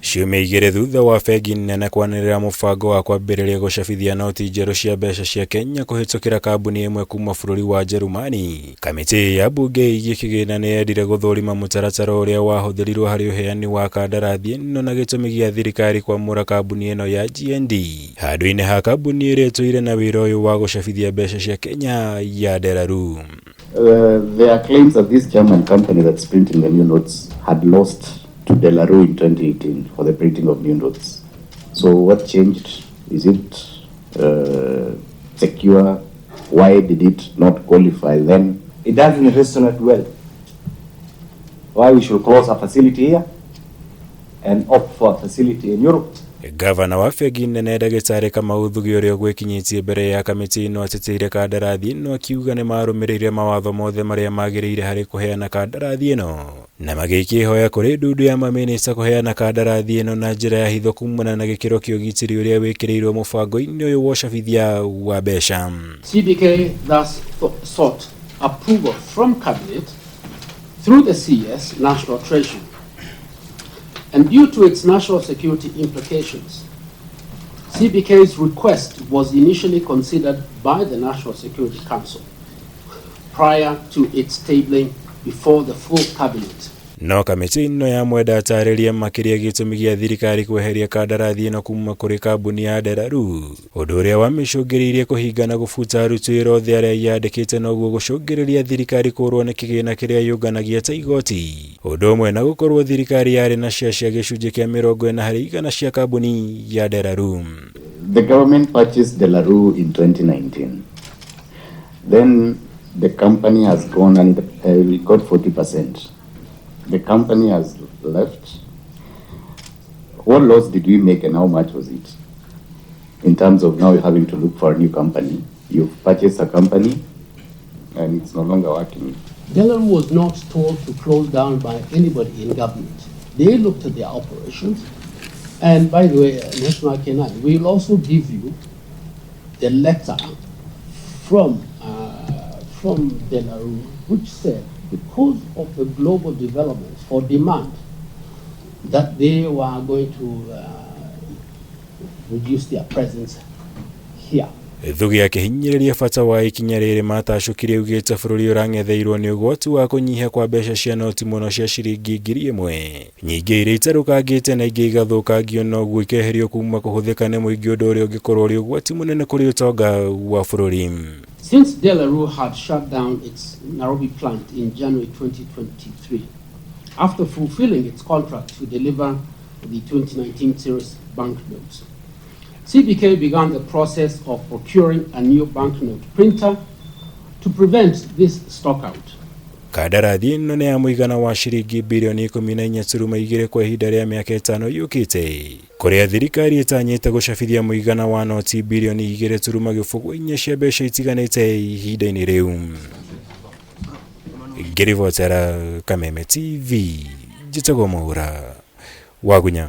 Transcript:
ciumia igĩrĩ thutha wa bengi nene kwanĩrĩra mũbango wa kwambĩrĩria gũcabithia noti njerũ cia mbeca cia Kenya kũhĩtũkĩra kambuni ĩmwe kuma bũrũri wa Jerumani. Kamĩtĩ ya bunge ĩgiĩ kĩgĩna nĩ yendire gũthũrima mũtaratara ũrĩa wahũthĩrirwo harĩ ũheani wa kandarathi ĩno na gĩtũmi gĩa thirikari kwamũra kambuni ĩno ya GND handũ-inĩ ha kambuni ĩrĩa ĩtũire na wĩra ũyũ wa gũcabithia mbeca cia Kenya ya Delaru. There are claims that this German company that's printing the new notes had lost to Delaru in 2018 for the printing of new notes. So what changed? Is it secure? Why did it not qualify then? It doesn't resonate well. Why we should close a facility here and opt for a facility in Europe? Gavana wa bengi nene Ndagĩtarĩ Kamau Thuge ũrĩa gwĩkinyĩtie mbere ya kamĩtĩ ĩno ateteire kandarathi ĩno akiuga nĩ marũmĩrĩire mawatho mothe marĩa magĩrĩire harĩ kũheana kandarathi ĩno na magĩkĩhoya kũrĩ ndundu ya mamĩnĩsta kũheana kandarathi ĩno na njĩra ya hitho kumana na gĩkĩro kĩa ũgitĩri ũrĩa wĩkĩrĩirwo mũbango-inĩ ũyũ wa ũcabithia wa mbeca. CBK thus sought approval from Cabinet through the CS National Treasury. And due to its national security implications, CBK's request was initially considered by the National Security Council prior to its tabling before the full cabinet. No kamĩtĩ ĩno ya mwenda atarĩria makĩria gĩtũmi gĩa thirikari kweheria kandarathi ĩno kuma kũrĩ kambuni ya Delaru, ũndũ ũrĩa wamĩcũngĩrĩirie kũhinga na gũbuta aruti wĩra othe arĩa yandĩkĩte na ũguo gũcũngĩrĩria thirikari kũrũa na kĩgĩna kĩrĩa yũnganagia ta igoti, ũndũ ũmwe na gũkorwo thirikari yarĩ na cia gĩcunjĩ kĩa 40% cia kambuni ya Delaru. The government purchased Delaru in 2019. Then the company has gone and we got 40%. The company has left. What loss did we make and how much was it? In terms of now having to look for a new company. You've purchased a company and it's no longer working. Delaru was not told to close down by anybody in government. They looked at their operations. And by the way, National Kenyan, we will also give you the letter from Delaru, which said because of the global developments for demand that they were going to reduce their presence here. Thuge akĩhinyĩrĩria bata wa ikinya rĩrĩ matacũkire ugĩte bũrũri ũrang'etheirwo nĩ ũgwati wa kũnyiha kwa mbeca cia noti mũno cia ciringi 1,000 nyingĩ iria itarũkangĩte na ingĩ igathũkangio na ũguo ikeherio kuma kũhũthĩka nĩ mũingĩ ũndũ ũrĩa ũngĩkorwo ũrĩ ũgwati mũnene kũrĩ ũtonga wa bũrũri. Since Delaru had shut down its Nairobi plant in January 2023, after fulfilling its contract to deliver the 2019 series banknotes, CBK began the process of procuring a new banknote printer to prevent this stockout. Kandarathi ĩno nĩ ya mũigana wa ciringi bilioni 14.2 kwa ihinda rĩa mĩaka 5 yũkĩte, kũrĩa thirikari ĩtanyĩte gũcabithia mũigana wa noti bilioni 2.4 cia mbeca itiganĩte ihinda-inĩ rĩu. Ngĩribotera Kameme TV, njĩtagwo Mwaura Wagunya.